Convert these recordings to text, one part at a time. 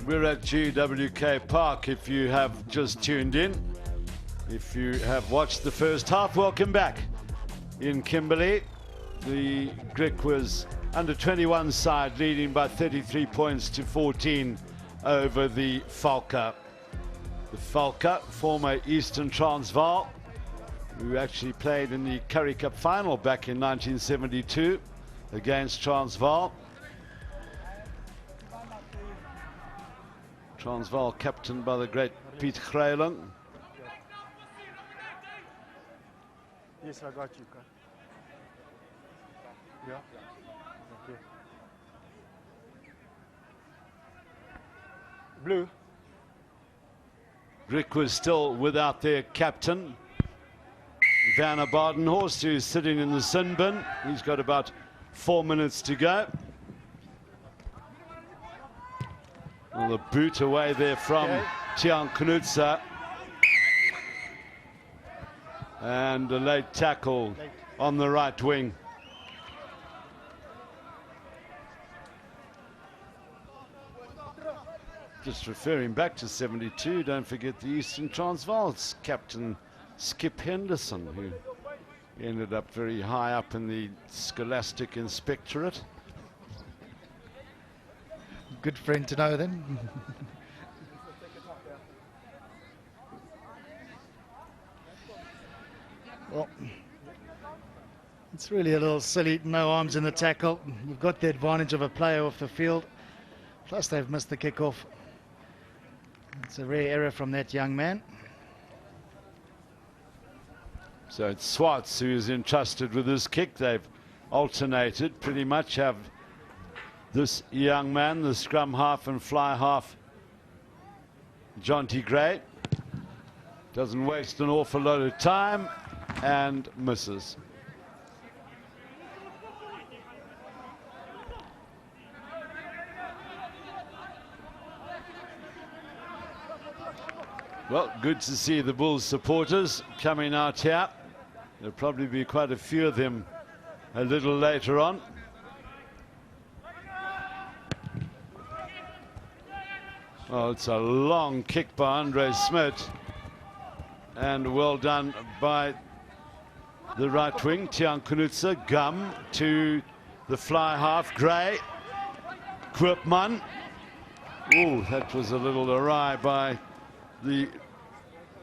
We're at GWK Park if you have just tuned in. If you have watched the first half, welcome back. In Kimberley, the Griekwas under 21 side leading by 33 points to 14 over the Valke. The Valke, former Eastern Transvaal, who actually played in the Currie Cup final back in 1972 against Transvaal. Transvaal captained by the great Piet Greyling. Yes, I got you. Yeah. Okay. Blue. Griekwas still without their captain, Werner Badenhorst, who's sitting in the sin bin. He's got about 4 minutes to go. Well, the boot away there from Tiaan Knutse. And a late tackle on the right wing. Just referring back to 72, don't forget the Eastern Transvaal's captain Skip Henderson, who ended up very high up in the Scholastic Inspectorate. Good friend to know then. Well, it's really a little silly, no arms in the tackle. You've got the advantage of a player off the field, plus they've missed the kickoff. It's a rare error from that young man. So it's Swartz who is entrusted with this kick. They've alternated, pretty much have this young man, the scrum half and fly half, Jonty Gray. Doesn't waste an awful lot of time and misses. Well, good to see the Bulls supporters coming out here. There'll probably be quite a few of them a little later on. Well, it's a long kick by Andre Smit. And well done by the right wing, Tiaan Knutse. Gum to the fly half, Gray. Koopman. Oh, that was a little awry by the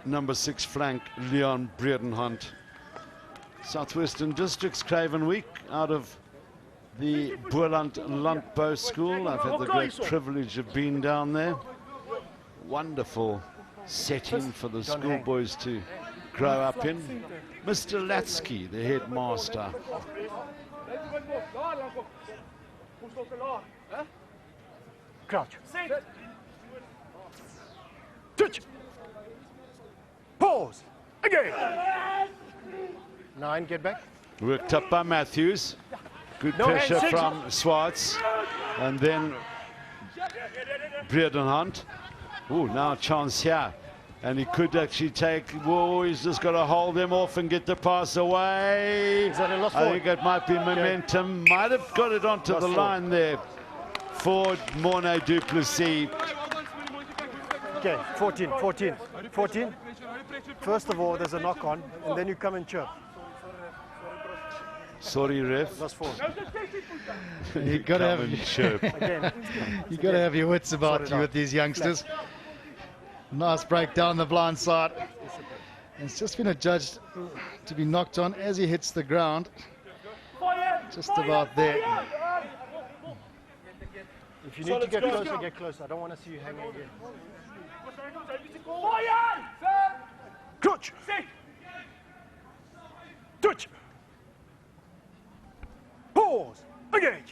number 6 flank, Leon Bredenhunt. Southwestern District's Craven Week out of the Boerland Landbou School. I've had the great privilege of being down there. Wonderful setting for the schoolboys to grow up in. Mr. Latsky, the headmaster. Crouch. Touch. Pause. Again. 9, get back. Worked up by Matthews. Good pressure from Swartz. And then Bredenhunt. Oh, now a chance here. And he could actually take, whoa, he's just got to hold them off and get the pass away. Is that a lost I think it might be momentum. Might have got it onto the line there for Morne du Plessis. Okay, 14. First of all, there's a knock on, and then you come and chirp. Sorry, ref. That's 4. You got to have chirp. Again. You got to have your wits about you with these youngsters. Nice break down the blind side. It's just been adjudged to be knocked on as he hits the ground. Just about there. If you need to get closer, get closer. I don't want to see you hanging again. Crouch. Touch. Pause. Again.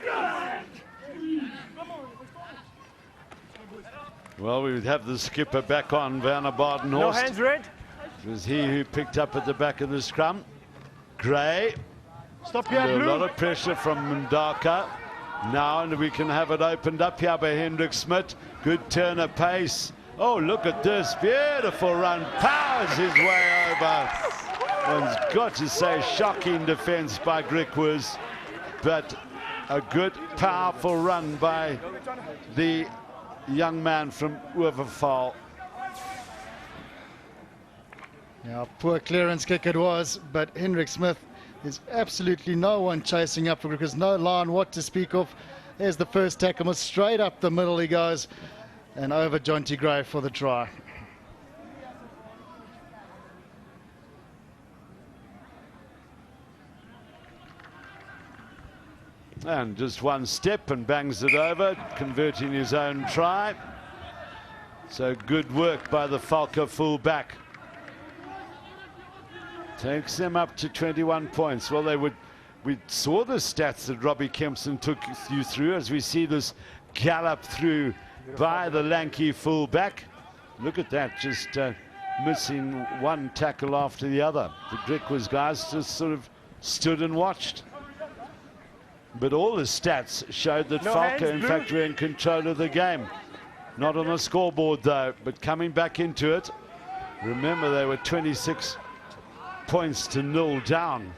Well, we would have the skipper back on, Werner Badenhorst. No hands red. It was he who picked up at the back of the scrum. Gray. Stop here, A Blue. lot of pressure from Mndaka. Now, and we can have it opened up here by Hendrik Smit. Good turn of pace. Oh, look at this. Beautiful run. Powers his way over. One's got to say, shocking defense by Griekwas. But a good, powerful run by the young man from Overfall. Yeah, poor clearance kick it was, but Hendrik Smith is absolutely no one chasing up because no line what to speak of. There's the first tackle, straight up the middle he goes, and over Jonty Gray for the try. And just one step and bangs it over, converting his own try. So good work by the Valke full-back. Takes them up to 21 points. Well, we saw the stats that Robbie Kempson took you through as we see this gallop through by the lanky full-back. Look at that, just missing one tackle after the other. The Griekwas guys just sort of stood and watched. But all the stats showed that Valke, in fact, were in control of the game. Not on the scoreboard, though, but coming back into it. Remember, they were 26 points to 0 down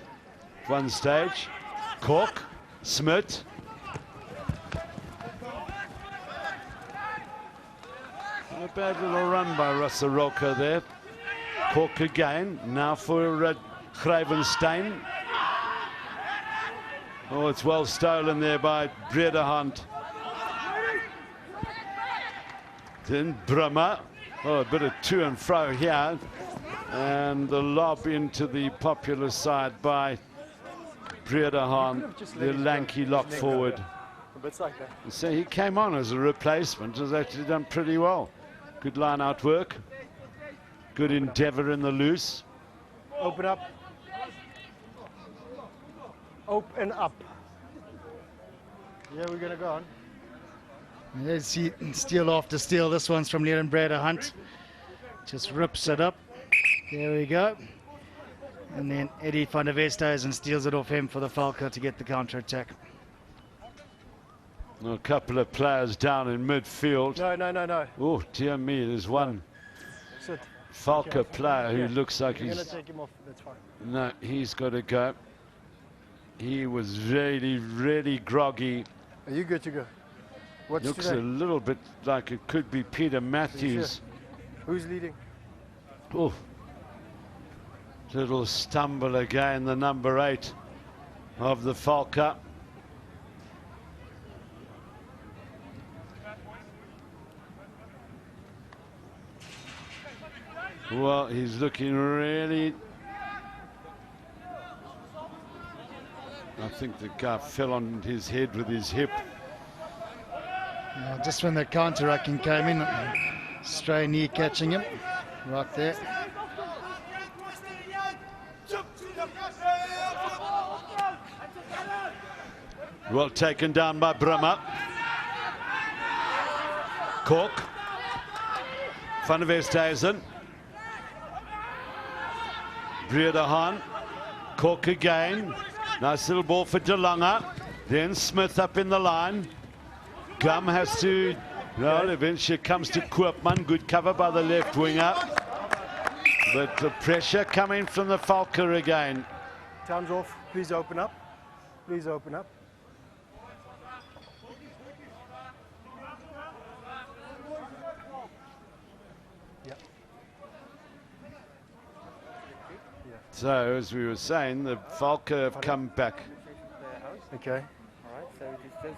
at one stage. Cork, Smith. A bad little run by Russarolka there. Cork again, now for Gravenstein. Oh, it's well stolen there by Brederhand. Then Brummer. Oh, a bit of to and fro here. And the lob into the popular side by Brederhand, the lanky lock forward. So he came on as a replacement, has actually done pretty well. Good line-out work. Good endeavour in the loose. Open up. Open up. Yeah, we're going to go on. There's steal after steal. This one's from Leon Brederhand. Just rips it up. There we go. And then Eddie van der Westhuizen steals it off him for the Valke to get the counter-attack. A couple of players down in midfield. No. Oh, dear me, there's one Valke player who looks like he's... You're going to take him off, that's fine. No, he's got to go. He was really, really groggy. Are you good to go? What's Looks today? a little bit like it could be Peter Matthews. Who's leading? Oh, little stumble again, the number 8 of the Valke. Well, he's looking really... I think the guy fell on his head with his hip. Just when the counter-attacking came in, stray knee catching him right there. Well taken down by Brummer. Cork. Van der Westhuizen. Brederhand. Cork again. Nice little ball for De Lange. Then Smith up in the line. Gum has to, well, eventually comes to Koopman. Good cover by the left winger. But the pressure coming from the Valke again. Time's off. Please open up. Please open up. So, as we were saying, the Valke have come back. Okay.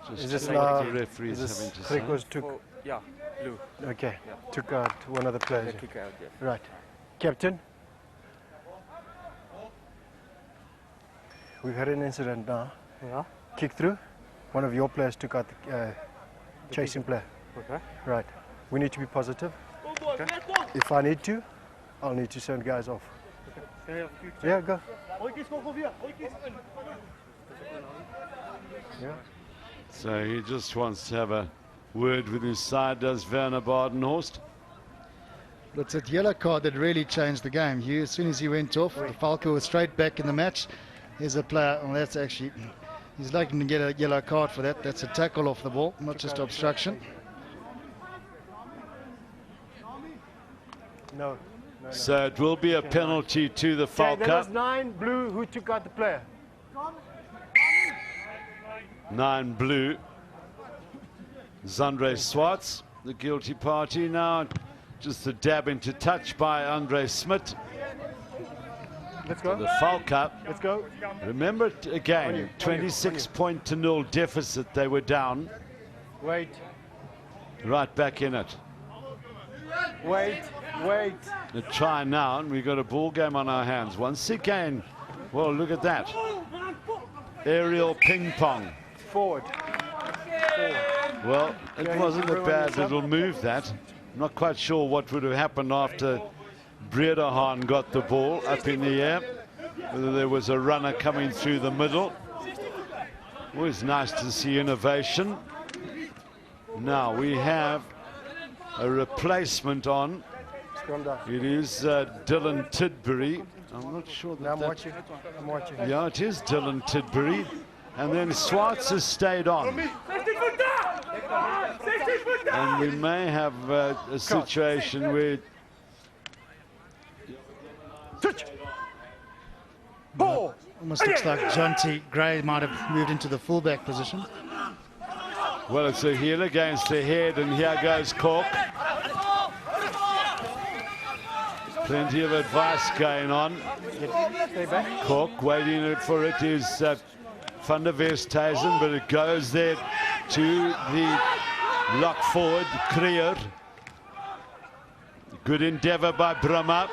Just this what now, the referee's is having to this say. Griekwas took? Yeah, blue. Okay. Yeah. Took out one of the players. Took out, yes. Right. Captain? We've had an incident now. Yeah. Kick through. One of your players took out the chasing player. Okay. Right. We need to be positive. Okay. If I need to, I'll need to send guys off. Yeah, go. Yeah. So he just wants to have a word with his side, does Werner Badenhorst. It's that yellow card that really changed the game. As soon as he went off, the Valke was straight back in the match. Here's a player, well, that's actually, he's looking to get a yellow card for that. That's a tackle off the ball, not just obstruction. No. So it will be a penalty to the Okay, that was Valke. 9 blue. Who took out the player? 9 blue. Zandre Swartz, the guilty party now. Just a dab into touch by Andre Smit. Let's go. The Valke. Let's go. Remember again, 26-0 deficit they were down. Wait. Right back in it. Wait. The try now, and we've got a ball game on our hands once again. Well, look at that. Aerial ping pong. Forward. Well, it wasn't a bad little move, that. I'm not quite sure what would have happened after Brederhan got the ball up in the air. Whether there was a runner coming through the middle. Always nice to see innovation. Now we have a replacement on. It is Dylan Tidbury. I'm not sure that I'm watching. Yeah, it is Dylan Tidbury. And then Swartz has stayed on. And we may have a situation where... Ball! Almost looks like Jonty Gray might have moved into the fullback position. Well, it's a heel against the head, and here goes Cork. Plenty of advice going on. Stay back. Cork waiting for it is Van der Westhuizen, but it goes there to the lock forward, Creer. Good endeavour by Brummer.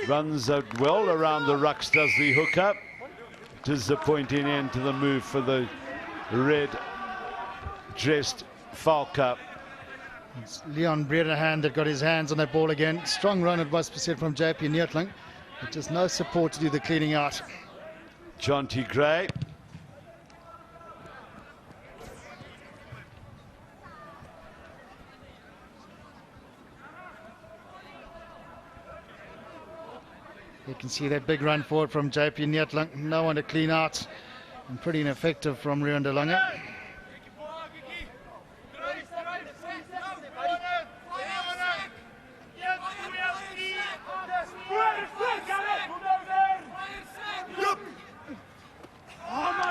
Runs out well around the rucks, does the hooker. Disappointing end to the move for the red-dressed Valke. It's Leon Brederhan that got his hands on that ball again. Strong run, it was said, from JP Neertling, but just no support to do the cleaning out. Jonty Gray. You can see that big run forward from JP Neertling. No one to clean out, and pretty ineffective from Rian de Lange.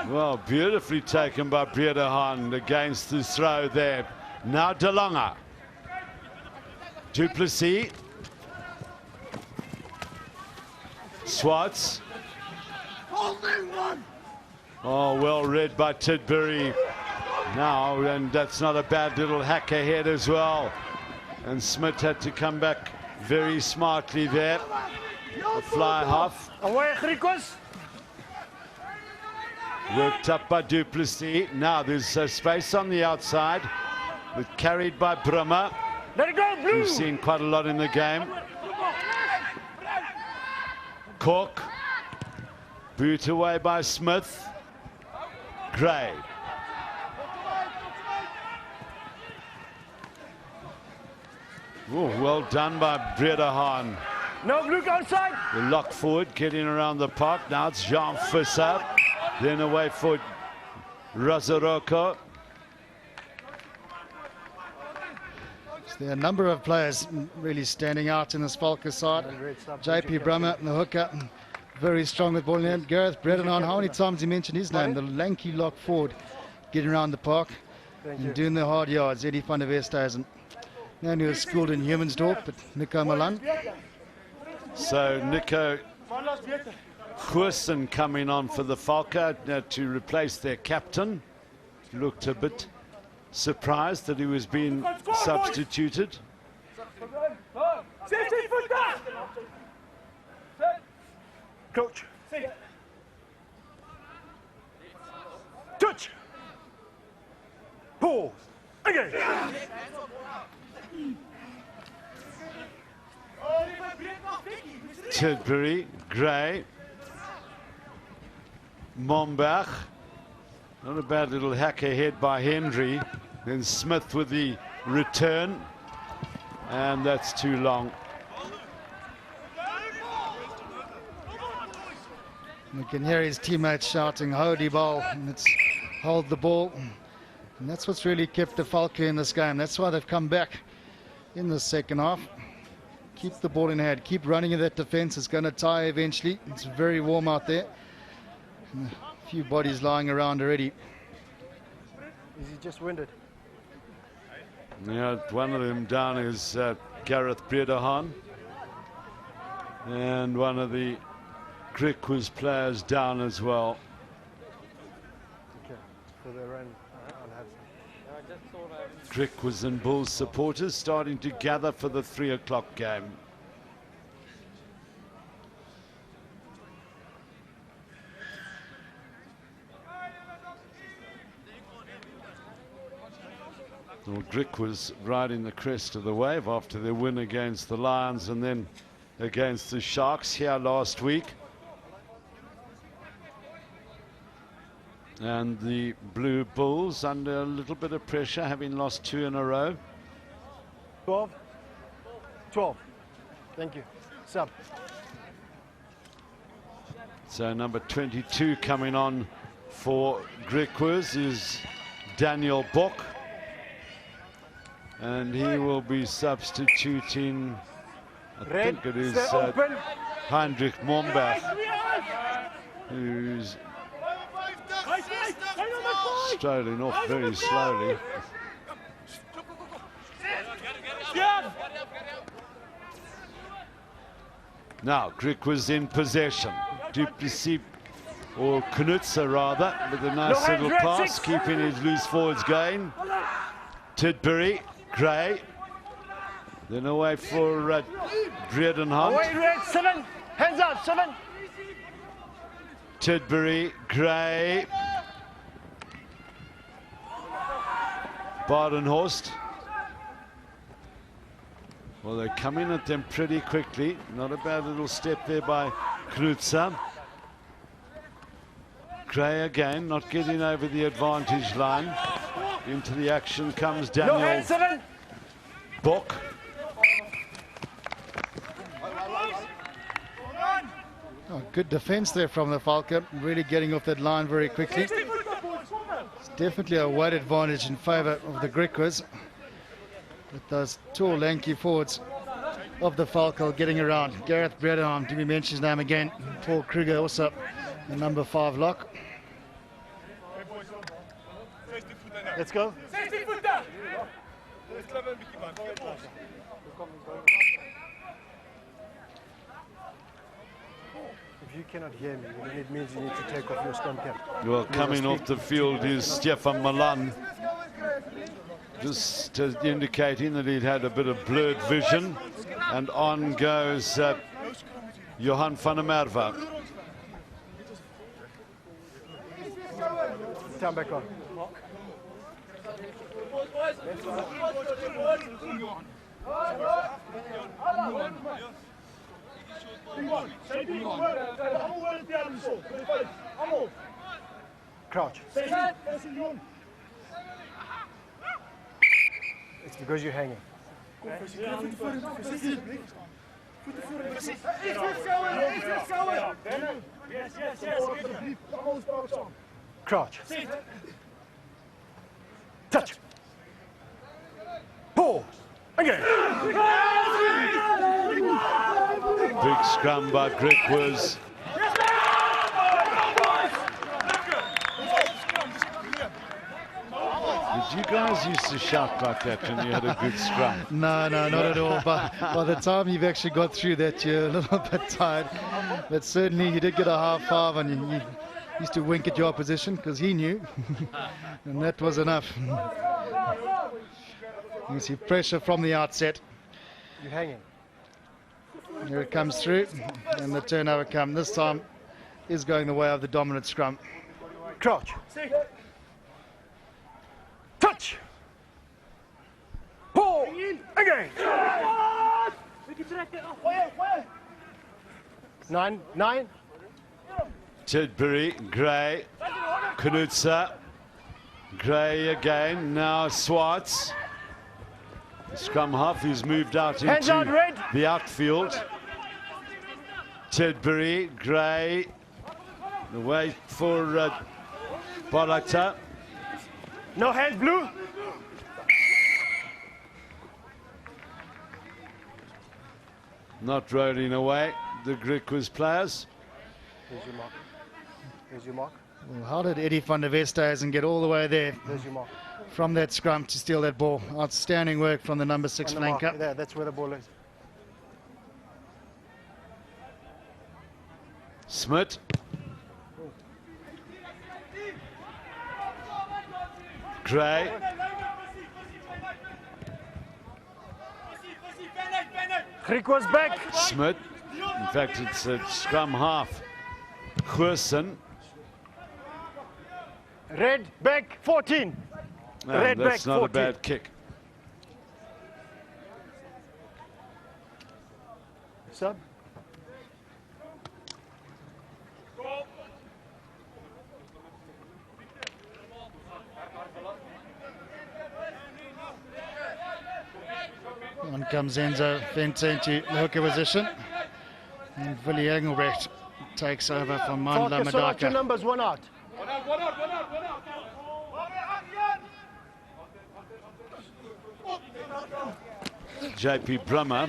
Well, beautifully taken by Brederhan against the throw there. Now de Lange. Duplessis. Swartz. Oh, well read by Tidbury now, and that's not a bad little hack ahead as well. And Smith had to come back very smartly there. A fly half. Away, Griekwas. Worked up by Duplessis. Now there's space on the outside, but carried by Brummer. Let it go, blue. We've seen quite a lot in the game. Cork. Boot away by Smith. Gray. Oh, well done by Brederhan. No blue outside. The lock forward, getting around the park. Now it's Jean Fisser. Then away for Razoroko. There are a number of players really standing out in this Valke side. JP Brummer, the hooker, very strong with ball in hand. Gareth Brederhan, how many times he mentioned his name? The lanky lock forward, getting around the park and doing the hard yards. Eddie van der Westhuizen. Man who was schooled in Humansdorp, but Nico Milan. So Nico Goosen coming on for the Valke to replace their captain. Looked a bit surprised that he was being substituted. Coach. Touch. Pause. Again. Tidbury, Gray, Mombach. Not a bad little hack ahead by Henry. Then Smith with the return. And that's too long. You can hear his teammates shouting, "Hold the ball," and it's hold the ball. And that's what's really kept the Valke in this game. That's why they've come back in the second half. Keep the ball in hand. Keep running in that defense. It's going to tie eventually. It's very warm out there. Few bodies lying around already. Is he just winded? Yeah, one of them down is Gareth Brederhan. And one of the Griekwas players down as well. Okay, so they ran. I'll have some. Griekwas and Bulls supporters starting to gather for the 3 o'clock game. Well, Griekwas riding the crest of the wave after their win against the Lions and then against the Sharks here last week. And the Blue Bulls under a little bit of pressure, having lost 2 in a row. 12. 12. Thank you. Sub. So number 22 coming on for Griekwas is Daniel Bock. And he will be substituting, I think it is Heinrich Mombach, who's strolling off very slowly. Now Griekwas in possession. Duplessis, or Knutzer rather, with a nice little pass, keeping his loose forwards going. Tidbury, Gray, then away for Bredenhunt. Away, Red, 7. Hands up, 7. Tidbury, Gray, Badenhorst. Well, they're coming at them pretty quickly. Not a bad little step there by Knutzer. Gray again, not getting over the advantage line. Into the action comes Daniel Bock. Oh, good defense there from the Valke, really getting off that line very quickly. It's definitely a weight advantage in favour of the Griekwas, with those tall, lanky forwards of the Valke getting around. Gareth Brederhan, did we mention his name again? Paul Kruger also, the number 5 lock. Let's go. If you cannot hear me, then it means you need to take off your scrum cap. Well, coming off the field is Stefan Malan, just indicating that he'd had a bit of blurred vision. And on goes Johan van der Merwe. Turn back on. Crouch. It's because you're hanging. Crouch. Touch. Pull. Again. Big scrum by Griekwas. Did you guys used to shout like that when you had a good scrum? No, not at all. But by the time you've actually got through that, you're a little bit tired. But certainly you did get a half 5, and you used to wink at your opposition because he knew. And that was enough. You see pressure from the outset. You're hanging. Here it comes through, and the turnover come. This time is going the way of the dominant scrum. Crouch. Touch. Pull. Again. 9. Tidbury, Gray, Knutzer, Gray again, now Swartz. The scrum half who's moved out into the outfield. Tidbury, Gray, away for Barata. No hands, blue. Not rolling away, the Griekwas players. There's your mark. Well, how did Eddie van der Westhuizen get all the way there There's your mark. from that scrum to steal that ball? Outstanding work from the number 6 On the mark. flanker. There, that's where the ball is. Smith. Gray. Griekwas back. Smith. In fact, it's a scrum half. Goosen. Red back 14. Red back That's not 14. a bad kick. Sub. On comes Enzo Vente into the hooker position. And Willie Engelbrecht takes over from Mandla Valke, sort out your Madaka. numbers, one out. JP Brummer,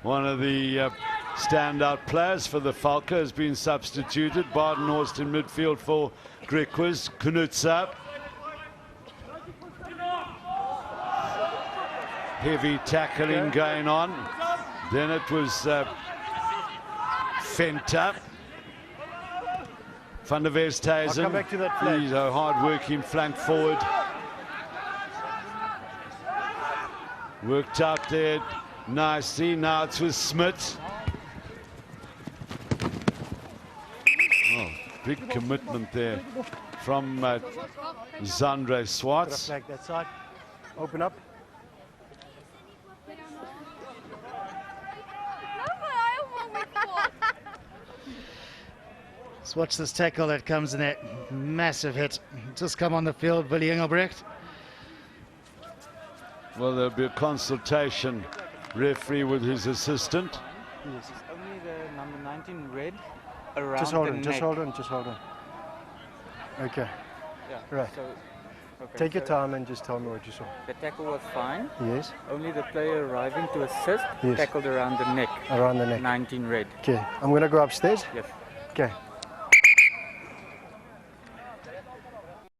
one of the standout players for the Valke, has been substituted. Badenhorst in midfield for Griekwas. Knutsa. Heavy tackling going on. Then it was Venter. Van der Westhuizen. I'll come back to that flank. He's a hard-working flank forward. Worked out there nicely. Now it's with Smith. Oh, big commitment there from Zandre Swartz. Flag that side. Open up. Let's watch this tackle that comes in that massive hit. Just come on the field, Willie Engelbrecht. Well, there'll be a consultation, referee with his assistant. Yes. Only the number 19 red around Just hold the on, neck. just hold on, just hold on. Okay. Yeah. Right. So, okay, Take your so time and just tell me what you saw. The tackle was fine. Yes. Only the player arriving to assist Yes. tackled around the neck. Around the neck. 19 red. Okay. I'm going to go upstairs. Yes. Okay.